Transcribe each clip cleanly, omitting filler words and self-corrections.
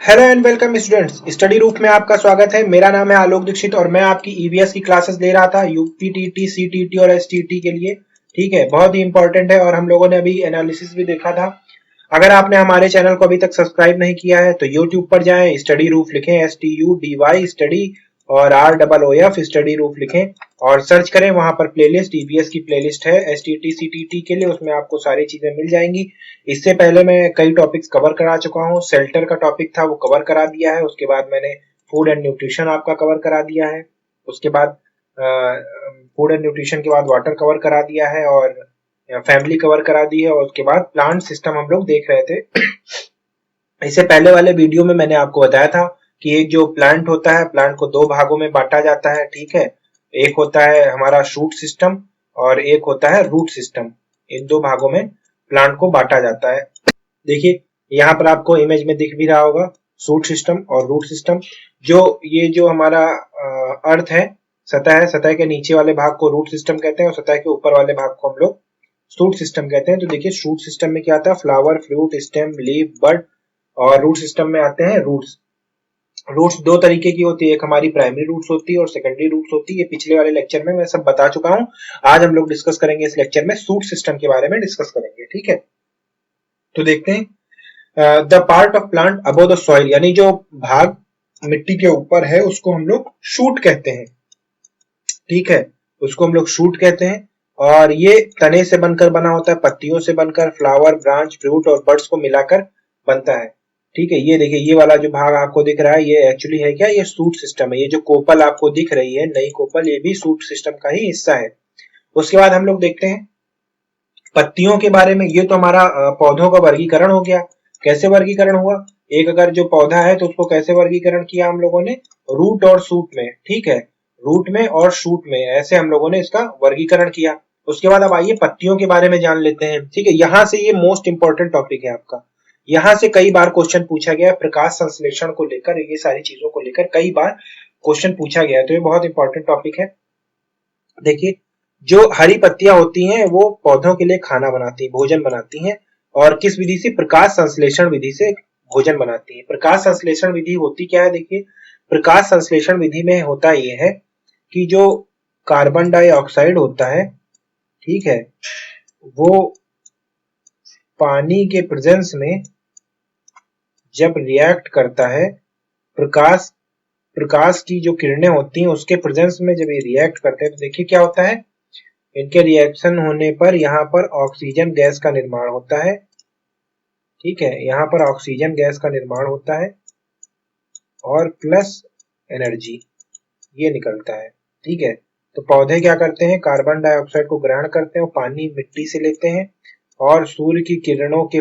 Hello and welcome students, study रूप में आपका स्वागत है। मेरा नाम है आलोक दीक्षित और मैं आपकी ईवीएस की क्लासेस ले रहा था यूपीटीटी, सीटीटी और एसटीटी के लिए। ठीक है, बहुत ही इंपॉर्टेंट है और हम लोगों ने अभी एनालिसिस भी देखा था। अगर आपने हमारे चैनल को अभी तक सब्सक्राइब नहीं किया है तो यूट्यूब पर जाएं, स्टडी रूफ लिखें, STUDY स्टडी और ROOF स्टडी रूफ लिखें और सर्च करें। वहां पर प्लेलिस्ट ईवीएस की प्लेलिस्ट है एसटीटी सीटीटी के लिए, उसमें आपको सारी चीजें मिल जाएंगी। इससे पहले मैं कई टॉपिक्स कवर करा चुका हूँ। शेल्टर का टॉपिक था वो कवर करा दिया है। उसके बाद मैंने फूड एंड न्यूट्रिशन आपका कवर करा दिया है। उसके बाद फूड एंड न्यूट्रिशन के बाद वाटर कवर करा दिया है और फैमिली कवर करा दी है। और उसके बाद प्लांट सिस्टम हम लोग देख रहे थे। इससे पहले वाले वीडियो में मैंने आपको बताया था कि एक जो प्लांट होता है, प्लांट को दो भागों में बांटा जाता है। ठीक है, एक होता है हमारा शूट सिस्टम और एक होता है रूट सिस्टम। इन दो भागों में प्लांट को बांटा जाता है। देखिए यहाँ पर आपको इमेज में दिख भी रहा होगा शूट सिस्टम और रूट सिस्टम। ये जो हमारा अर्थ है, सतह है, सतह के नीचे वाले भाग को रूट सिस्टम कहते हैं और सतह के ऊपर वाले भाग को हम लोग शूट सिस्टम कहते हैं। तो देखिए शूट सिस्टम में क्या आता है, फ्लावर, फ्रूट, स्टेम, लीफ, बड। और रूट सिस्टम में आते हैं रूट्स। रूट्स दो तरीके की होती है, एक हमारी प्राइमरी रूट्स होती है और सेकेंडरी रूट्स होती है। ये पिछले वाले लेक्चर में मैं सब बता चुका हूँ। आज हम लोग डिस्कस करेंगे इस लेक्चर में शूट सिस्टम के बारे में डिस्कस करेंगे। ठीक है, तो देखते हैं the part of plant above the soil, यानी जो भाग मिट्टी के ऊपर है उसको हम लोग शूट कहते हैं। ठीक है, उसको हम लोग शूट कहते हैं और ये तने से बनकर बना होता है, पत्तियों से बनकर, फ्लावर, ब्रांच, फ्रूट और बर्ड्स को मिलाकर बनता है। ठीक है, ये देखिए ये वाला जो भाग आपको दिख रहा है ये एक्चुअली है क्या, ये शूट सिस्टम है। ये जो कोपल आपको दिख रही है, नई कोपल, ये भी शूट सिस्टम का ही हिस्सा है। उसके बाद हम लोग देखते हैं पत्तियों के बारे में। ये तो हमारा पौधों का वर्गीकरण हो गया। कैसे वर्गीकरण हुआ, एक अगर जो पौधा है तो उसको कैसे वर्गीकरण किया हम लोगों ने, रूट और शूट में। ठीक है, रूट में और शूट में, ऐसे हम लोगों ने इसका वर्गीकरण किया। उसके बाद अब आइए पत्तियों के बारे में जान लेते हैं। ठीक है, यहां से ये मोस्ट इंपॉर्टेंट टॉपिक है आपका। यहां से कई बार क्वेश्चन पूछा गया है प्रकाश संश्लेषण को लेकर, ये सारी चीजों को लेकर कई बार क्वेश्चन पूछा गया है, तो ये बहुत इंपॉर्टेंट टॉपिक है। देखिए जो हरी पत्तियां होती हैं वो पौधों के लिए खाना बनाती हैं, भोजन बनाती हैं। और किस विधि से, प्रकाश संश्लेषण विधि से भोजन बनाती है। प्रकाश संश्लेषण विधि होती क्या है, देखिए प्रकाश संश्लेषण विधि में होता यह है कि जो कार्बन डाइऑक्साइड होता है, ठीक है, वो पानी के प्रेजेंस में जब रिएक्ट करता है, प्रकाश की जो किरणें होती हैं उसके प्रेजेंस में जब ये रिएक्ट करते हैं तो देखिए क्या होता है, इनके रिएक्शन होने पर यहाँ पर ऑक्सीजन गैस का निर्माण होता है। ठीक है, यहाँ पर ऑक्सीजन गैस का निर्माण होता है और प्लस एनर्जी ये निकलता है। ठीक है, तो पौधे क्या करते हैं, कार्बन डाइऑक्साइड को ग्रहण करते हैं, पानी मिट्टी से लेते हैं और सूर्य की किरणों के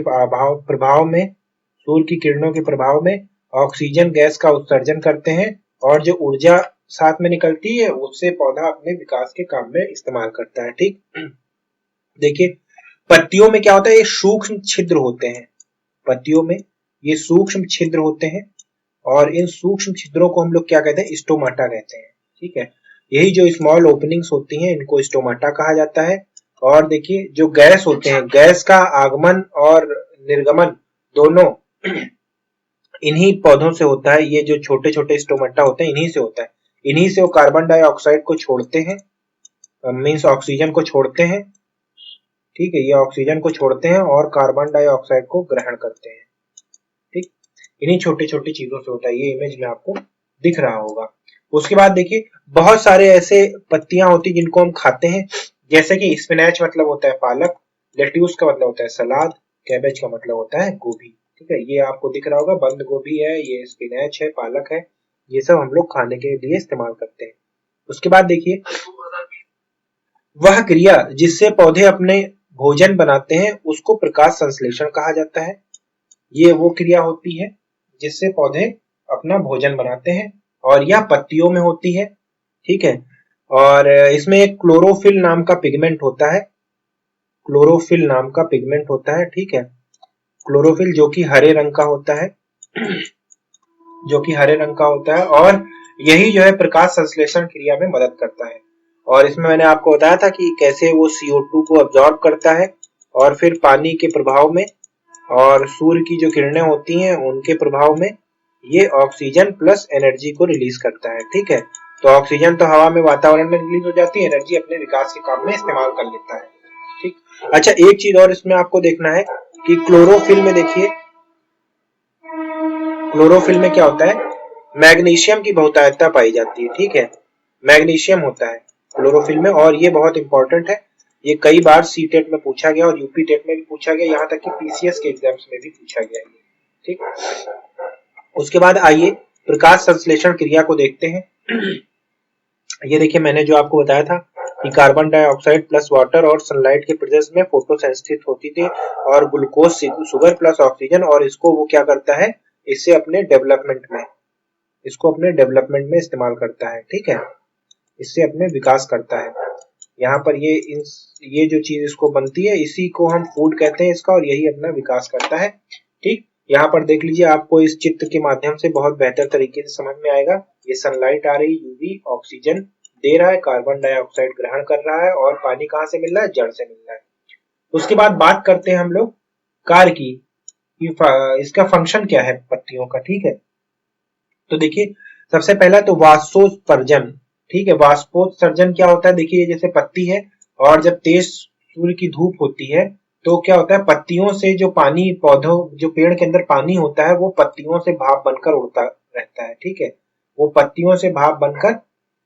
प्रभाव में ऑक्सीजन गैस का उत्सर्जन करते हैं और जो ऊर्जा साथ में निकलती है उससे पौधा अपने विकास के काम में इस्तेमाल करता है। ठीक, देखिए पत्तियों में क्या होता है, ये सूक्ष्म छिद्र होते हैं। पत्तियों में ये सूक्ष्म छिद्र होते हैं और इन सूक्ष्म छिद्रों को हम लोग क्या कहते हैं, स्टोमाटा कहते हैं। ठीक है, यही जो स्मॉल ओपनिंग्स होती हैं इनको स्टोमाटा कहा जाता है। और देखिए जो गैस होते हैं, गैस का आगमन और निर्गमन दोनों इन्हीं पौधों से होता है। ये जो छोटे छोटे स्टोमाटा होते हैं इन्हीं से होता है। इन्हीं से वो कार्बन डाइऑक्साइड को छोड़ते हैं, मीन्स ऑक्सीजन को छोड़ते हैं। ठीक है, ये ऑक्सीजन को छोड़ते हैं और कार्बन डाइऑक्साइड को ग्रहण करते हैं। ठीक, इन्हीं छोटी छोटी चीजों से होता है। ये इमेज में आपको दिख रहा होगा। उसके बाद देखिए बहुत सारे ऐसे पत्तियां होती हैं जिनको हम खाते हैं, जैसे कि स्पिनच मतलब होता है पालक, लेट्यूस का मतलब होता है सलाद, कैबेज का मतलब होता है गोभी। ठीक है, ये आपको दिख रहा होगा, बंद गोभी है, ये स्पिनच है, पालक है, ये सब हम लोग खाने के लिए इस्तेमाल करते हैं। उसके बाद देखिए वह क्रिया जिससे पौधे अपने भोजन बनाते हैं उसको प्रकाश संश्लेषण कहा जाता है। ये वो क्रिया होती है जिससे पौधे अपना भोजन बनाते हैं और यह पत्तियों में होती है। ठीक है, और इसमें एक क्लोरोफिल नाम का पिगमेंट होता है, क्लोरोफिल नाम का पिगमेंट होता है। ठीक है, क्लोरोफिल जो कि हरे रंग का होता है, जो कि हरे रंग का होता है और यही जो है प्रकाश संश्लेषण क्रिया में मदद करता है। और इसमें मैंने आपको बताया था कि कैसे वो CO2 को अब्सॉर्ब करता है और फिर पानी के प्रभाव में और सूर्य की जो किरणें होती हैं उनके प्रभाव में ये ऑक्सीजन प्लस एनर्जी को रिलीज करता है, ठीक है। तो ऑक्सीजन तो हवा में वातावरण में रिलीज हो जाती है, एनर्जी अपने विकास के काम में इस्तेमाल कर लेता है, ठीक। अच्छा, एक चीज और इसमें आपको देखना है कि क्लोरोफिल में देखिए, क्लोरोफिल में क्या होता है, मैग्नीशियम की बहुतायता पाई जाती है, ठीक है। मैग्नीशियम होता है क्लोरोफिल में, और ये बहुत इंपॉर्टेंट है। ये कई बार सीटेट में पूछा गया और यूपी टेट में भी पूछा गया, यहाँ तक कि पीसीएस के एग्जाम्स में भी पूछा गया है, ठीक। उसके बाद आइए प्रकाश संश्लेषण क्रिया को देखते हैं। ये देखिए, मैंने जो आपको बताया था कि कार्बन डाइऑक्साइड प्लस वाटर और सनलाइट के प्रेजेंस में फोटोसेंसिटिव होती थी, और ग्लूकोज शुगर प्लस ऑक्सीजन, और इसको वो क्या करता है, इससे अपने डेवलपमेंट में, इसको अपने डेवलपमेंट में इस्तेमाल करता है, ठीक है। इससे अपने विकास करता है। यहाँ पर ये जो चीज इसको बनती है, इसी को हम फूड कहते हैं इसका, और यही अपना विकास करता है, ठीक। यहाँ पर देख लीजिए, आपको इस चित्र के माध्यम से बहुत बेहतर तरीके से समझ में आएगा। ये सनलाइट आ रही, यूवी ऑक्सीजन दे रहा है, कार्बन डाइऑक्साइड ग्रहण कर रहा है, और पानी कहाँ से मिल रहा है, जड़ से मिल रहा है। उसके बाद बात करते हैं हम लोग कार्य की, इसका फंक्शन क्या है पत्तियों का, ठीक है। तो देखिए, सबसे पहला तो वाष्पोत्सर्जन, ठीक है। वाष्पोत्सर्जन क्या होता है, देखिए जैसे पत्ती है, और जब तेज सूर्य की धूप होती है तो क्या होता है, पत्तियों से जो पानी, पौधों जो पेड़ के अंदर पानी होता है, वो पत्तियों से भाप बनकर उड़ता रहता है, ठीक है। वो पत्तियों से भाप बनकर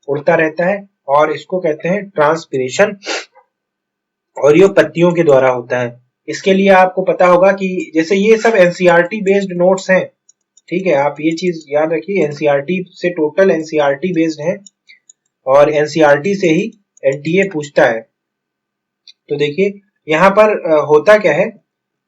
उड़ता रहता है, और इसको कहते हैं ट्रांसपिरेशन, और ये पत्तियों के द्वारा होता है। इसके लिए आपको पता होगा कि जैसे ये सब एनसीईआरटी बेस्ड नोट्स हैं, ठीक है। आप ये चीज याद रखिए, एनसीईआरटी से टोटल एनसीईआरटी बेस्ड है, और एनसीईआरटी से ही एनटीए पूछता है। तो देखिए, यहाँ पर होता क्या है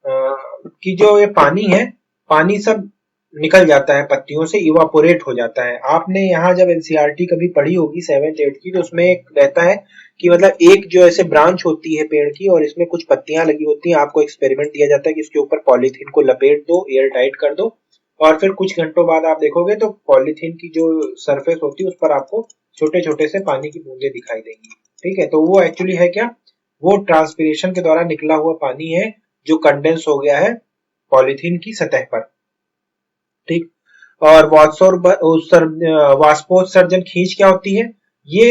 कि जो ये पानी है, पानी सब निकल जाता है पत्तियों से, इवापोरेट हो जाता है। आपने यहाँ जब एनसीईआरटी कभी पढ़ी होगी 7th 8th की, तो उसमें एक रहता है कि मतलब एक जो ऐसे ब्रांच होती है पेड़ की, और इसमें कुछ पत्तियां लगी होती हैं, आपको एक्सपेरिमेंट दिया जाता है कि इसके ऊपर पॉलीथीन को लपेट दो, एयर टाइट कर दो, और फिर कुछ घंटों बाद आप देखोगे तो पॉलीथीन की जो सरफेस होती है उस पर आपको छोटे छोटे से पानी की बूंदे दिखाई देंगी, ठीक है। तो वो एक्चुअली है क्या, वो ट्रांसपीरेशन के द्वारा निकला हुआ पानी है, जो कंडेंस हो गया है पॉलीथीन की सतह पर, ठीक। और वाष्पोत्सर्जन खींच क्या होती है, ये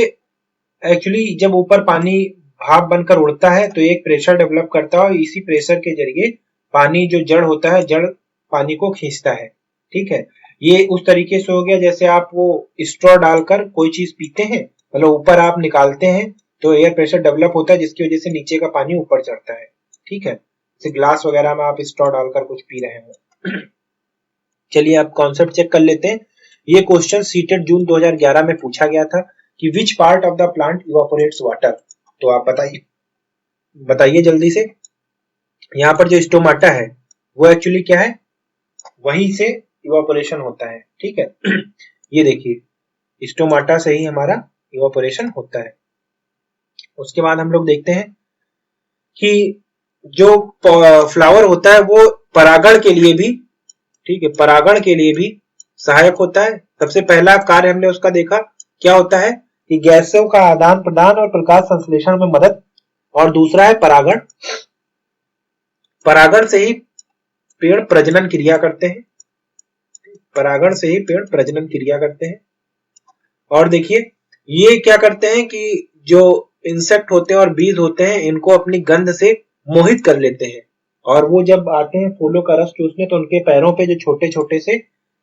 एक्चुअली जब ऊपर पानी भाप बनकर उड़ता है तो एक प्रेशर डेवलप करता है, और इसी प्रेशर के जरिए पानी जो जड़ होता है, जड़ पानी को खींचता है, ठीक है। ये उस तरीके से हो गया जैसे आप वो स्ट्रॉ डालकर कोई चीज पीते हैं, मतलब ऊपर आप निकालते हैं तो एयर प्रेशर डेवलप होता है, जिसकी वजह से नीचे का पानी ऊपर चढ़ता है, ठीक है। जैसे ग्लास वगैरह में आप स्ट्रॉ डालकर कुछ पी रहे हो। चलिए आप कॉन्सेप्ट चेक कर लेते हैं। ये क्वेश्चन सीटेट जून 2011 में पूछा गया था कि which part of the plant evaporates water. तो आप बताइए, बताइए जल्दी से। यहाँ पर जो स्टोमाटा है वो एक्चुअली क्या है, वहीं से इवापोरेशन होता है, ठीक है। ये देखिए, स्टोमाटा से ही हमारा इवापोरेशन होता है। उसके बाद हम लोग देखते हैं कि जो फ्लावर होता है वो परागण के लिए भी, ठीक है, परागण के लिए भी सहायक होता है। सबसे पहला कार्य हमने उसका देखा, क्या होता है कि गैसों का आदान प्रदान और प्रकाश संश्लेषण में मदद, और दूसरा है परागण। परागण से ही पेड़ प्रजनन क्रिया करते हैं, परागण से ही पेड़ प्रजनन क्रिया करते हैं। और देखिए, ये क्या करते हैं कि जो इंसेक्ट होते हैं और बीज होते हैं, इनको अपनी गंध से मोहित कर लेते हैं, और वो जब आते हैं फूलों का रस चूसने, तो उनके पैरों पे जो छोटे छोटे से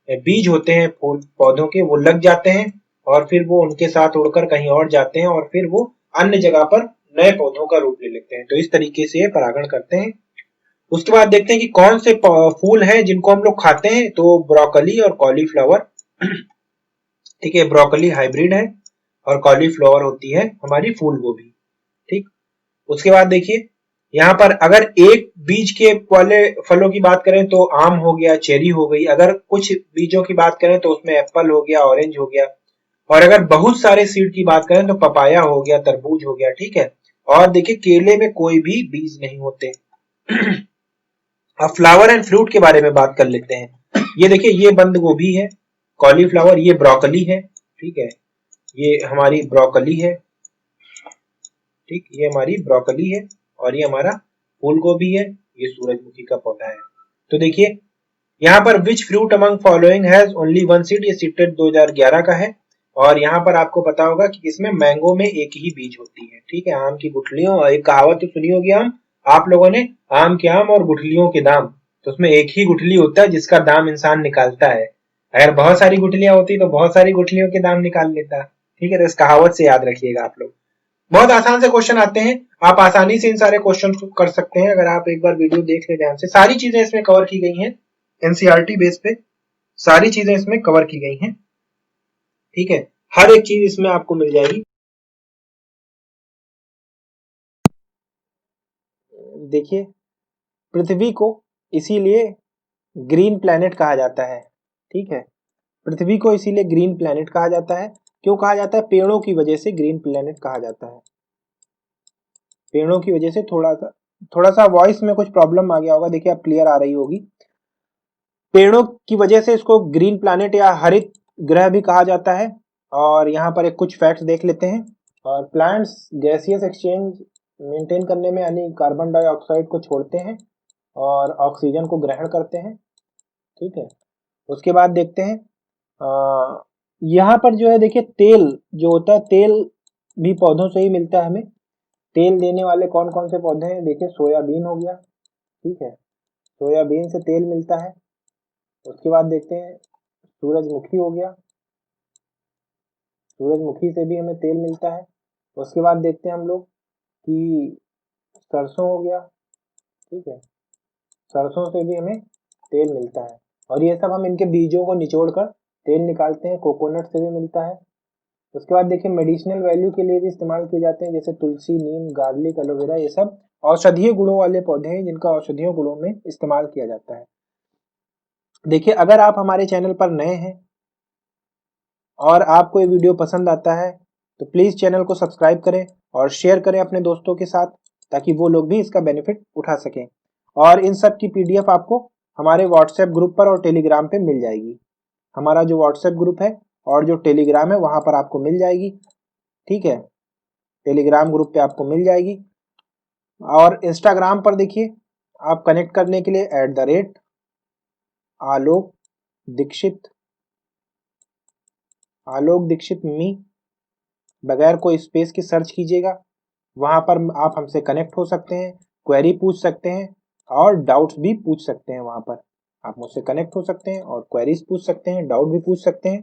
बीज होते हैं फूल पौधों के, वो लग जाते हैं, और फिर वो उनके साथ उड़कर कहीं और जाते हैं, और फिर वो अन्य जगह पर नए पौधों का रूप ले लेते हैं। तो इस तरीके से ये परागण करते हैं। उसके बाद देखते हैं कि कौन से फूल हैं जिनको हम लोग खाते हैं। तो ब्रोकली और कॉलीफ्लावर, ठीक है, ब्रोकली हाइब्रिड है, और कॉलीफ्लावर होती है हमारी फूल गोभी, ठीक। उसके बाद देखिए, यहाँ पर अगर एक बीज के वाले फलों की बात करें तो आम हो गया, चेरी हो गई। अगर कुछ बीजों की बात करें तो उसमें एप्पल हो गया, ऑरेंज हो गया। और अगर बहुत सारे सीड की बात करें तो पपाया हो गया, तरबूज हो गया, ठीक है। और देखिए, केले में कोई भी बीज नहीं होते। अब फ्लावर एंड फ्रूट के बारे में बात कर लेते हैं। ये देखिए, ये बंद गोभी है, कॉलीफ्लावर, ये ब्रोकली है, ठीक है, ये हमारी ब्रोकली है, ठीक, ये हमारी ब्रोकली है, और ये हमारा फूल गोभी है, ये सूरजमुखी का पौधा है। तो देखिए, यहाँ पर which fruit among following has only one seed, ये सीटेड 2011 का है। और यहाँ पर आपको पता होगा कि इसमें मैंगो में एक ही बीज होती है, ठीक है। आम की गुठलियों, एक कहावत तो सुनी होगी आप लोगों ने, आम के आम और गुठलियों के दाम। तो उसमें एक ही गुठली होता है जिसका दाम इंसान निकालता है। अगर बहुत सारी गुठलियां होती तो बहुत सारी गुठलियों के दाम निकाल लेता, ठीक है। तो इस कहावत से याद रखिएगा आप लोग। बहुत आसान से क्वेश्चन आते हैं, आप आसानी से इन सारे क्वेश्चन को कर सकते हैं अगर आप एक बार वीडियो देख ले ध्यान से। सारी चीजें इसमें कवर की गई हैं, एनसीईआरटी बेस पे सारी चीजें इसमें कवर की गई हैं, ठीक है। हर एक चीज इसमें आपको मिल जाएगी। देखिए, पृथ्वी को इसीलिए ग्रीन प्लैनेट कहा जाता है, ठीक है। पृथ्वी को इसीलिए ग्रीन प्लैनेट कहा जाता है। क्यों कहा जाता है? पेड़ों की वजह से ग्रीन प्लैनेट कहा जाता है। पेड़ों की वजह से थोड़ा सा वॉइस में कुछ प्रॉब्लम आ गया होगा, देखिए आप क्लियर आ रही होगी। पेड़ों की वजह से इसको ग्रीन प्लैनेट या हरित ग्रह भी कहा जाता है। और यहाँ पर एक कुछ फैक्ट्स देख लेते हैं। और प्लांट्स गैसियस एक्सचेंज मेंटेन करने में, यानी कार्बन डाइऑक्साइड को छोड़ते हैं और ऑक्सीजन को ग्रहण करते हैं, ठीक है। उसके बाद देखते हैं, यहाँ पर जो है देखिए, तेल जो होता है, तेल भी पौधों से ही मिलता है हमें। तेल देने वाले कौन कौन से पौधे हैं? देखिए, सोयाबीन हो गया, ठीक है। सोयाबीन से तेल मिलता है। उसके बाद देखते हैं, सूरजमुखी हो गया, सूरजमुखी से भी हमें तेल मिलता है। उसके बाद देखते हैं हम लोग कि सरसों हो गया, ठीक है। सरसों से भी हमें तेल मिलता है। और ये सब हम इनके बीजों को निचोड़ कर तेल निकालते हैं। कोकोनट से भी मिलता है। उसके बाद देखिए, मेडिसिनल वैल्यू के लिए भी इस्तेमाल किए जाते हैं, जैसे तुलसी, नीम, गार्लिक, एलोवेरा, ये सब औषधीय गुणों वाले पौधे हैं जिनका औषधीय गुणों में इस्तेमाल किया जाता है। देखिए, अगर आप हमारे चैनल पर नए हैं और आपको ये वीडियो पसंद आता है तो प्लीज चैनल को सब्सक्राइब करें और शेयर करें अपने दोस्तों के साथ, ताकि वो लोग भी इसका बेनिफिट उठा सकें। और इन सब की पीडीएफ आपको हमारे व्हाट्सएप ग्रुप पर और टेलीग्राम पे मिल जाएगी। हमारा जो व्हाट्सएप ग्रुप है और जो टेलीग्राम है वहां पर आपको मिल जाएगी, ठीक है। टेलीग्राम ग्रुप पे आपको मिल जाएगी। और इंस्टाग्राम पर देखिए, आप कनेक्ट करने के लिए @आलोक दीक्षित, आलोक दीक्षित मी, बगैर कोई स्पेस के सर्च कीजिएगा। वहां पर आप हमसे कनेक्ट हो सकते हैं, क्वेरी पूछ सकते हैं और डाउट्स भी पूछ सकते हैं। वहां पर आप मुझसे कनेक्ट हो सकते हैं और क्वेरीज पूछ सकते हैं, डाउट भी पूछ सकते हैं।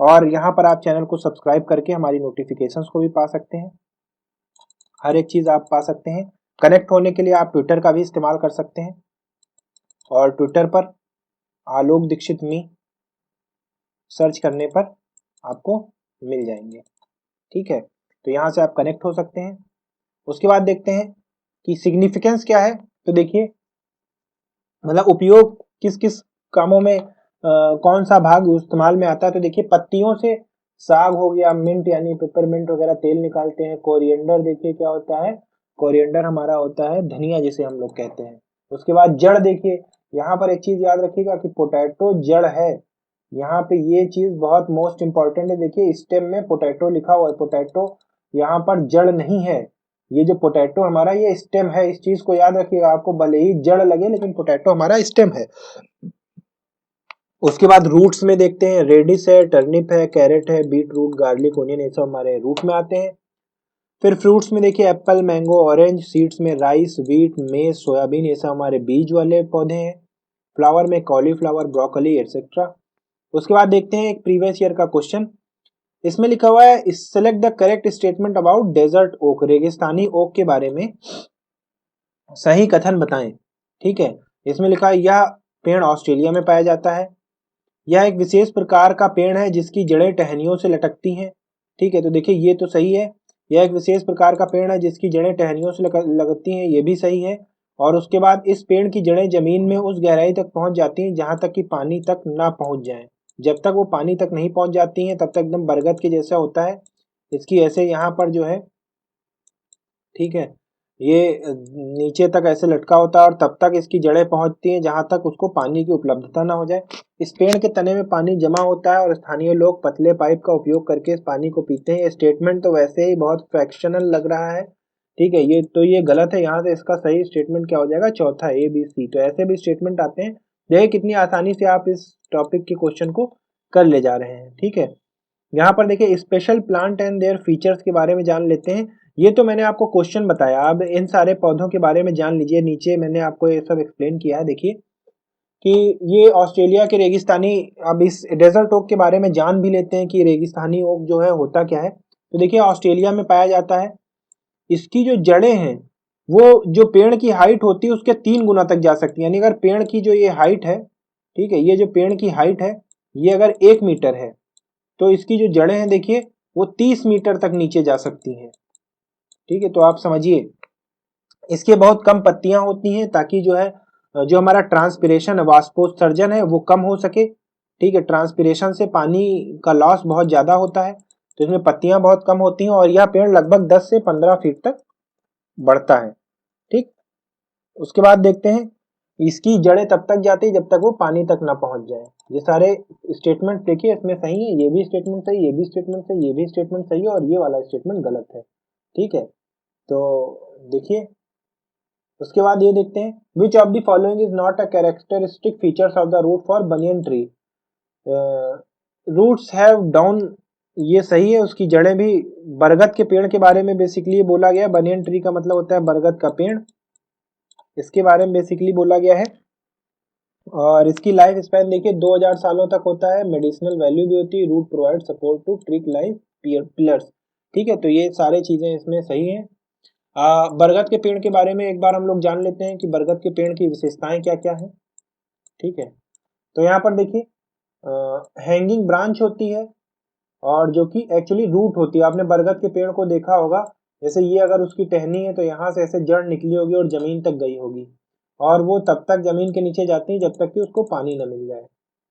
और यहाँ पर आप चैनल को सब्सक्राइब करके हमारी नोटिफिकेशंस को भी पा सकते हैं। हर एक चीज आप पा सकते हैं। कनेक्ट होने के लिए आप ट्विटर का भी इस्तेमाल कर सकते हैं और ट्विटर पर आलोक दीक्षित मी सर्च करने पर आपको मिल जाएंगे, ठीक है। तो यहाँ से आप कनेक्ट हो सकते हैं। उसके बाद देखते हैं कि सिग्निफिकेंस क्या है। तो देखिए, मतलब उपयोग किस किस कामों में कौन सा भाग इस्तेमाल में आता है। तो देखिए, पत्तियों से साग हो गया, मिंट यानी पेपरमिंट वगैरह तेल निकालते हैं। कोरिएंडर देखिए क्या होता है, कोरिएंडर हमारा होता है धनिया जिसे हम लोग कहते हैं। उसके बाद जड़ देखिए, यहाँ पर एक चीज याद रखिएगा कि पोटैटो जड़ है। यहाँ पे ये चीज बहुत मोस्ट इंपॉर्टेंट है। देखिए, स्टेम में पोटैटो लिखा हुआ है, पोटैटो यहाँ पर जड़ नहीं है। ये जो पोटैटो हमारा, ये स्टेम है। इस चीज को याद रखिएगा, आपको भले ही जड़ लगे लेकिन पोटैटो हमारा स्टेम है। उसके बाद रूट्स में देखते हैं, रेडिस है, टर्निप है, कैरेट है, बीट रूट, गार्लिक, ओनियन, ये सब हमारे रूट में आते हैं। फिर फ्रूट्स में देखिए, एप्पल, मैंगो, ऑरेंज। सीड्स में राइस, व्हीट, मेज, सोयाबीन, ये सब हमारे बीज वाले पौधे हैं। फ्लावर में कॉलीफ्लावर, ब्रोकली, एटसेट्रा। उसके बाद देखते हैं एक प्रीवियस ईयर का क्वेश्चन। इसमें लिखा हुआ है, select the correct statement about desert oak, रेगिस्तानी ओक के बारे में सही कथन बताएं, ठीक है। इसमें लिखा है, यह पेड़ ऑस्ट्रेलिया में पाया जाता है। यह एक विशेष प्रकार का पेड़ है जिसकी जड़ें टहनियों से लटकती हैं, ठीक है। तो देखिए, ये तो सही है। यह एक विशेष प्रकार का पेड़ है जिसकी जड़ें टहनियों से लगती हैं, ये भी सही है। और उसके बाद, इस पेड़ की जड़ें जमीन में उस गहराई तक पहुंच जाती हैं जहां तक कि पानी तक ना पहुंच जाए। जब तक वो पानी तक नहीं पहुंच जाती हैं तब तक एकदम बरगद के जैसा होता है। इसकी ऐसे यहाँ पर जो है, ठीक है, ये नीचे तक ऐसे लटका होता है और तब तक इसकी जड़ें पहुंचती हैं जहां तक उसको पानी की उपलब्धता ना हो जाए। इस पेड़ के तने में पानी जमा होता है और स्थानीय लोग पतले पाइप का उपयोग करके इस पानी को पीते हैं। ये स्टेटमेंट तो वैसे ही बहुत फ्रैक्शनल लग रहा है, ठीक है। ये गलत है। यहाँ से इसका सही स्टेटमेंट क्या हो जाएगा? चौथा, A B C। तो ऐसे भी स्टेटमेंट आते हैं देखिए कितनी आसानी से आप इस टॉपिक के क्वेश्चन को कर ले जा रहे हैं। ठीक है, यहाँ पर देखिए special plant and their features के बारे में जान लेते हैं। ये तो मैंने आपको क्वेश्चन बताया, अब इन सारे पौधों के बारे में जान लीजिए। नीचे मैंने आपको ये सब एक्सप्लेन किया है। देखिए कि ये ऑस्ट्रेलिया के रेगिस्तानी, अब इस डेजर्ट ओक के बारे में जान भी लेते हैं कि रेगिस्तानी ओक जो है होता क्या है। तो देखिए ऑस्ट्रेलिया में पाया जाता है। इसकी जो जड़ें हैं वो जो पेड़ की हाइट होती है उसके 3 गुना तक जा सकती है। यानी अगर पेड़ की जो ये हाइट है, ठीक है, ये जो पेड़ की हाइट है ये अगर 1 मीटर है तो इसकी जो जड़ें हैं देखिए वो 30 मीटर तक नीचे जा सकती हैं। ठीक है, तो आप समझिए इसके बहुत कम पत्तियां होती हैं ताकि जो है जो हमारा ट्रांसपिरेशन है, वाष्पोत्सर्जन है, वो कम हो सके। ठीक है, ट्रांसपिरेशन से पानी का लॉस बहुत ज्यादा होता है, तो इसमें पत्तियां बहुत कम होती हैं और यह पेड़ लगभग 10 से 15 फीट तक बढ़ता है। ठीक, उसके बाद देखते हैं इसकी जड़ें तब तक जाती है जब तक वो पानी तक ना पहुंच जाए। ये सारे स्टेटमेंट देखिए इसमें सही है, ये भी स्टेटमेंट सही, ये भी स्टेटमेंट सही, ये भी स्टेटमेंट सही है और ये वाला स्टेटमेंट गलत है। ठीक है, तो देखिए उसके बाद ये देखते हैं which of the following is not a characteristic features of the root for banyan tree. Roots have down, ये सही है, उसकी जड़ें भी। बरगद के पेड़ के बारे में बेसिकली बोला गया, बनियन ट्री का मतलब होता है बरगद का पेड़, इसके बारे में बेसिकली बोला गया है। और इसकी लाइफ स्पैन देखिए 2000 सालों तक होता है। मेडिसिनल वैल्यू भी होती है। Root provide support to tree like pillars. ठीक है, तो ये सारे चीजें इसमें सही है। बरगद के पेड़ के बारे में एक बार हम लोग जान लेते हैं कि बरगद के पेड़ की विशेषताएं क्या क्या है। ठीक है, तो यहाँ पर देखिए हैंगिंग ब्रांच होती है और जो कि एक्चुअली रूट होती है। आपने बरगद के पेड़ को देखा होगा, जैसे ये अगर उसकी टहनी है तो यहाँ से ऐसे जड़ निकली होगी और जमीन तक गई होगी और वो तब तक जमीन के नीचे जाती है जब तक कि उसको पानी न मिल जाए।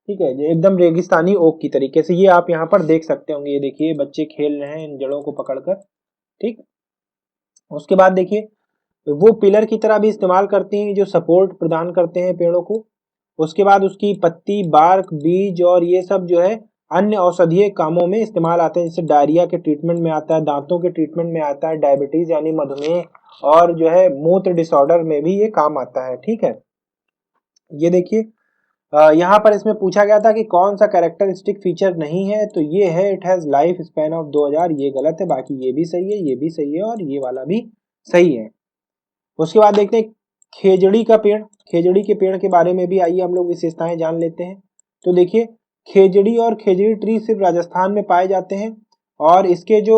ठीक है, ये एकदम रेगिस्तानी ओक की तरीके से, ये आप यहाँ पर देख सकते होंगे। ये देखिए बच्चे खेल रहे हैं इन जड़ों को पकड़कर। ठीक, उसके बाद देखिए वो पिलर की तरह भी इस्तेमाल करती हैं जो सपोर्ट प्रदान करते हैं पेड़ों को। उसके बाद उसकी पत्ती, बार्क, बीज और ये सब जो है अन्य औषधीय कामों में इस्तेमाल आते हैं। जैसे डायरिया के ट्रीटमेंट में आता है, दांतों के ट्रीटमेंट में आता है, डायबिटीज यानी मधुमेह और जो है मूत्र डिसऑर्डर में भी ये काम आता है। ठीक है, ये देखिए यहाँ पर इसमें पूछा गया था कि कौन सा कैरेक्टरिस्टिक फीचर नहीं है, तो ये है it has life span of 2000। ये गलत है, बाकी ये भी सही है, ये भी सही है और ये वाला भी सही है। उसके बाद देखते हैं खेजड़ी का पेड़। खेजड़ी के पेड़ के बारे में भी आइए हम लोग विशेषताएं जान लेते हैं। तो देखिए खेजड़ी और खेजड़ी ट्री सिर्फ राजस्थान में पाए जाते हैं और इसके जो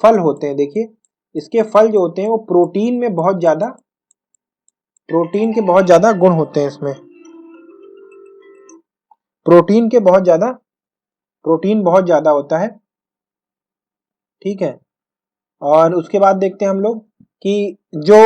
फल होते हैं, देखिए इसके फल जो होते हैं वो प्रोटीन के बहुत ज्यादा गुण होते हैं। इसमें प्रोटीन के बहुत ज्यादा प्रोटीन बहुत ज्यादा होता है। ठीक है, और उसके बाद देखते हैं हम लोग कि जो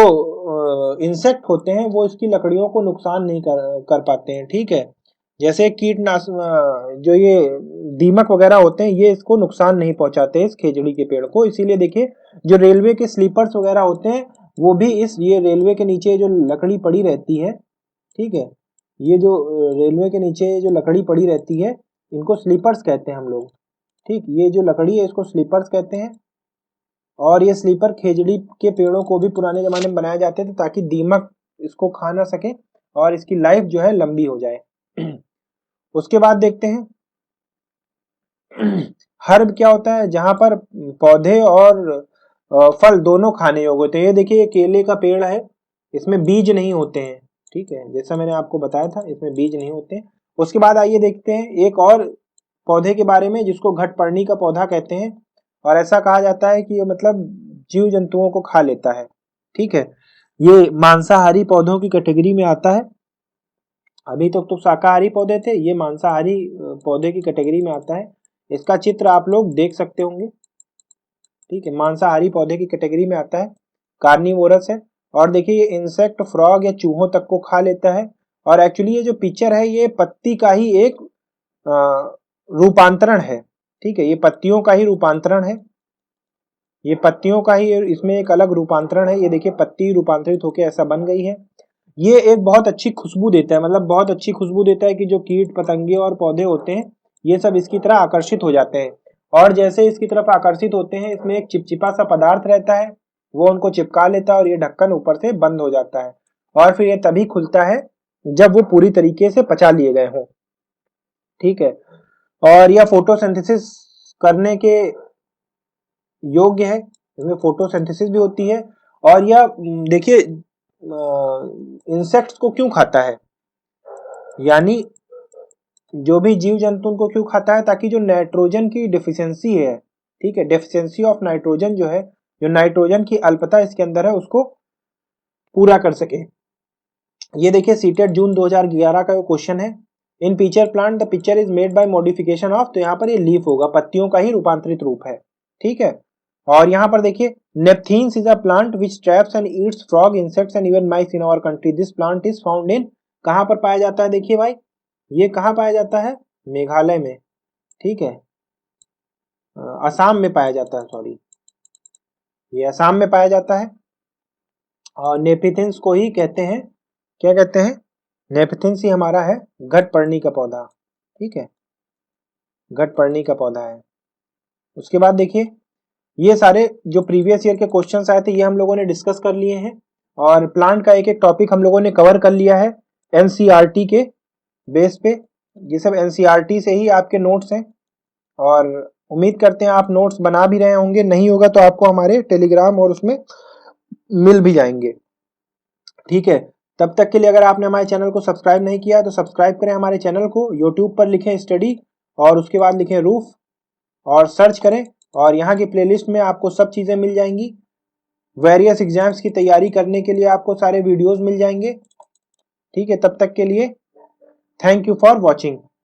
इंसेक्ट होते हैं वो इसकी लकड़ियों को नुकसान नहीं कर पाते हैं। ठीक है, जैसे कीटनाशक जो ये दीमक वगैरह होते हैं ये इसको नुकसान नहीं पहुंचाते इस खेजड़ी के पेड़ को। इसीलिए देखिए जो रेलवे के स्लीपर्स वगैरह होते हैं वो भी ये रेलवे के नीचे जो लकड़ी पड़ी रहती है, ठीक है, ये जो रेलवे के नीचे जो लकड़ी पड़ी रहती है इनको स्लीपर्स कहते हैं हम लोग। ठीक, ये जो लकड़ी है इसको स्लीपर्स कहते हैं और ये स्लीपर खेजड़ी के पेड़ों को भी पुराने जमाने में बनाए जाते थे ताकि दीमक इसको खा ना सके और इसकी लाइफ जो है लंबी हो जाए। उसके बाद देखते हैं हर्ब क्या होता है, जहां पर पौधे और फल दोनों खाने योग्य होते हैं। ये देखिए ये केले का पेड़ है, इसमें बीज नहीं होते हैं। ठीक है, जैसा मैंने आपको बताया था इसमें बीज नहीं होते हैं। उसके बाद आइए देखते हैं एक और पौधे के बारे में जिसको घटपर्णी का पौधा कहते हैं और ऐसा कहा जाता है कि ये मतलब जीव जंतुओं को खा लेता है। ठीक है, ये मांसाहारी पौधों की कैटेगरी में आता है। अभी तक तो शाकाहारी पौधे थे, ये मांसाहारी पौधे की कैटेगरी में आता है। इसका चित्र आप लोग देख सकते होंगे। ठीक है, मांसाहारी पौधे की कैटेगरी में आता है, कार्निवोरस है। और देखिए ये इंसेक्ट, फ्रॉग या चूहों तक को खा लेता है। और एक्चुअली ये जो पिक्चर है ये पत्ती का ही एक रूपांतरण है। ठीक है, ये पत्तियों का ही रूपांतरण है, ये पत्तियों का ही इसमें एक अलग रूपांतरण है। ये देखिए पत्ती रूपांतरित होकर ऐसा बन गई है। ये एक बहुत अच्छी खुशबू देता है, मतलब बहुत अच्छी खुशबू देता है कि जो कीट पतंगे और पौधे होते हैं ये सब इसकी तरह आकर्षित हो जाते हैं। और जैसे इसकी तरफ आकर्षित होते हैं इसमें एक चिपचिपा सा पदार्थ रहता है, वो उनको चिपका लेता है और ये ढक्कन ऊपर से बंद हो जाता है और फिर ये तभी खुलता है जब वो पूरी तरीके से पचा लिए गए हों, ठीक है। और यह फोटोसिंथेसिस करने के योग्य है, इसमें फोटोसिंथेसिस भी होती है। और यह देखिए इंसेक्ट्स को क्यों खाता है, यानी जो भी जीव जंतु को क्यों खाता है, ताकि जो नाइट्रोजन की डिफिशियंसी है, ठीक है, डेफिशिएंसी ऑफ नाइट्रोजन जो है, जो नाइट्रोजन की अल्पता इसके अंदर है, उसको पूरा कर सके। ये देखिए सीटेट जून 2011 का क्वेश्चन है। इन pitcher plant the picture is made by modification of, तो यहाँ पर ये लीफ होगा, पत्तियों का ही रूपांतरित रूप है, ठीक है। और यहाँ पर देखिए Nepenthes is a plant which traps and eats frog insects and even mice in our country. This plant is found in, कहाँ पर पाया जाता है, देखिए भाई ये कहाँ पाया जाता है, मेघालय में, ठीक है, असम में पाया जाता है, सॉरी ये असम में पाया जाता है। और नेपिथिन्स को ही कहते हैं, क्या कहते हैं, नेपिथिन्स ही हमारा है घटपर्णी का पौधा, ठीक है, घटपर्णी का पौधा है। उसके बाद देखिए ये सारे जो प्रीवियस ईयर के क्वेश्चंस आए थे ये हम लोगों ने डिस्कस कर लिए हैं, और प्लांट का एक एक टॉपिक हम लोगों ने कवर कर लिया है एनसीईआरटी के बेस पे। ये सब एनसीईआरटी से ही आपके नोट्स हैं, और उम्मीद करते हैं आप नोट्स बना भी रहे होंगे, नहीं होगा तो आपको हमारे टेलीग्राम और उसमें मिल भी जाएंगे, ठीक है। तब तक के लिए अगर आपने हमारे चैनल को सब्सक्राइब नहीं किया तो सब्सक्राइब करें हमारे चैनल को, यूट्यूब पर लिखें स्टडी और उसके बाद लिखें रूफ और सर्च करें, और यहाँ की प्लेलिस्ट में आपको सब चीज़ें मिल जाएंगी। वेरियस एग्जाम्स की तैयारी करने के लिए आपको सारे वीडियोस मिल जाएंगे, ठीक है। तब तक के लिए थैंक यू फॉर वॉचिंग।